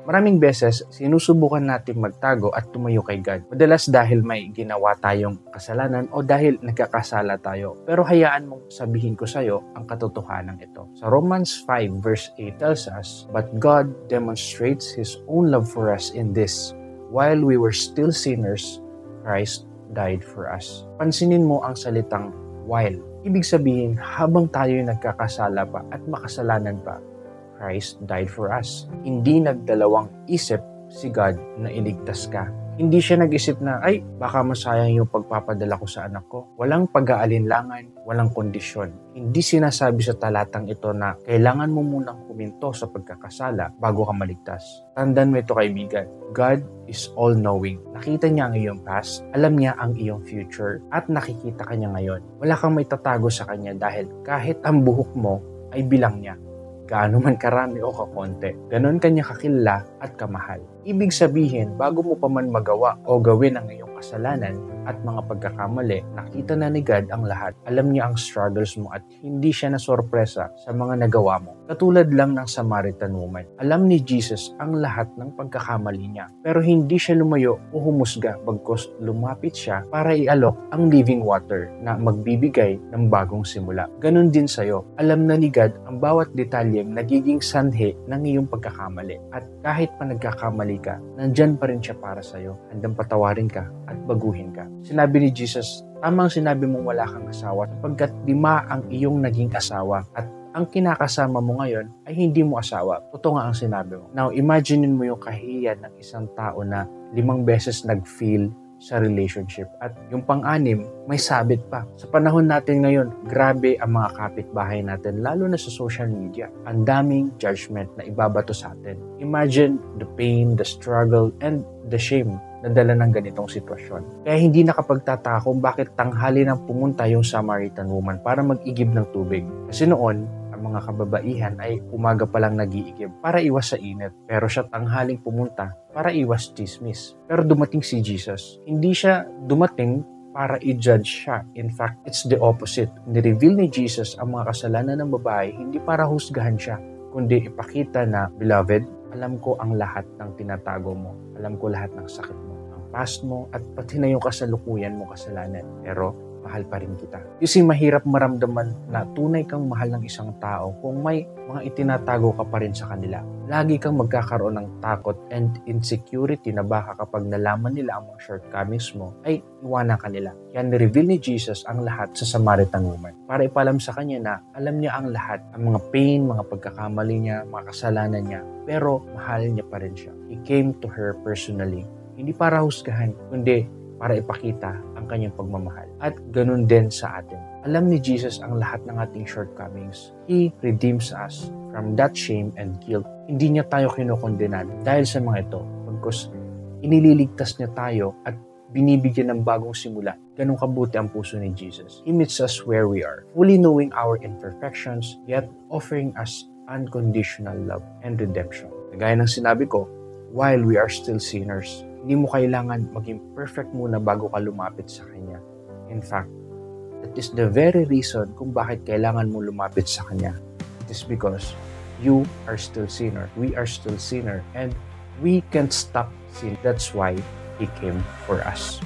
Maraming beses, sinusubukan natin magtago at tumayo kay God. Madalas dahil may ginawa tayong kasalanan o dahil nagkakasala tayo. Pero hayaan mong sabihin ko sa'yo ang katotohanan ito. Sa Romans 5 verse 8 tells us, "But God demonstrates His own love for us in this, while we were still sinners, Christ died for us." Pansinin mo ang salitang while. Ibig sabihin, habang tayo nagkakasala pa at makasalanan pa, Christ died for us. Hindi nagdalawang isip si God na iligtas ka. Hindi siya nag-isip na, ay, baka masayang yung pagpapadala ko sa anak ko. Walang pag-aalinlangan, walang kondisyon. Hindi sinasabi sa talatang ito na kailangan mo munang huminto sa pagkakasala bago ka maligtas. Tandaan mo ito, kaibigan. God is all-knowing. Nakita niya ang iyong past, alam niya ang iyong future, at nakikita ka niya ngayon. Wala kang may tatago sa kanya dahil kahit ang buhok mo ay bilang niya. Gaano man karami o kakonte, ganon kanya kakilala at kamahal. Ibig sabihin, bago mo pa man magawa o gawin ang iyong kasalanan at mga pagkakamali, nakita na ni God ang lahat. Alam niya ang struggles mo at hindi siya nasorpresa sa mga nagawa mo. Katulad lang ng Samaritan woman. Alam ni Jesus ang lahat ng pagkakamali niya. Pero hindi siya lumayo o humusga bagkus lumapit siya para ialok ang living water na magbibigay ng bagong simula. Ganon din sa'yo. Alam na ni God ang bawat detalyeng nagiging sanhi ng iyong pagkakamali. At kahit pa nagkakamali ka, nandyan pa rin siya para sa'yo. Handang patawarin ka at baguhin ka. Sinabi ni Jesus, tamang sinabi mong wala kang asawa sapagkat 5 ang iyong naging asawa at ang kinakasama mo ngayon ay hindi mo asawa. Totoo nga ang sinabi mo. Now, imaginein mo yung kahihiyan ng isang tao na 5 beses nag-fail sa relationship at yung pang-6 may sabit pa. Sa panahon natin ngayon, grabe ang mga kapitbahay natin, lalo na sa social media. Ang daming judgment na ibabato sa atin. Imagine the pain, the struggle, and the shame na dala ng ganitong sitwasyon. Kaya hindi nakapagtataka kung bakit tanghali nang pumunta yung Samaritan woman para mag-igib ng tubig. Kasi noon, ang mga kababaihan ay umaga pa lang nag-iigib para iwas sa init. Pero siya tanghaling pumunta para iwas chismis. Pero dumating si Jesus. Hindi siya dumating para i-judge siya. In fact, it's the opposite. Nireveal ni Jesus ang mga kasalanan ng babae hindi para husgahan siya, kundi ipakita na, beloved, alam ko ang lahat ng tinatago mo. Alam ko lahat ng sakit mo, ang past mo, at pati na yung kasalukuyan mo kasalanan. Pero mahal pa rin kita. Kasi mahirap maramdaman na tunay kang mahal ng isang tao kung may mga itinatago ka pa rin sa kanila. Lagi kang magkakaroon ng takot and insecurity na baka kapag nalaman nila ang mga shortcomings mo, ay iwanan ka nila. Yan, nireveal ni Jesus ang lahat sa Samaritan woman para ipalam sa kanya na alam niya ang lahat, ang mga pain, mga pagkakamali niya, mga kasalanan niya, pero mahal niya pa rin siya. He came to her personally, hindi para husgahan, kundi para ipakita ang kanyang pagmamahal. At ganun din sa atin. Alam ni Jesus ang lahat ng ating shortcomings. He redeems us from that shame and guilt. Hindi niya tayo kinukondenan dahil sa mga ito. Pagkus inililigtas niya tayo at binibigyan ng bagong simula. Ganun kabuti ang puso ni Jesus. He meets us where we are, fully knowing our imperfections, yet offering us unconditional love and redemption. Gaya ng sinabi ko, while we are still sinners, hindi mo kailangan maging perfect muna bago ka lumapit sa Kanya. In fact, that is the very reason kung bakit kailangan mo lumapit sa Kanya. It is because you are still sinner, we are still sinner, and we can't stop sin. That's why He came for us.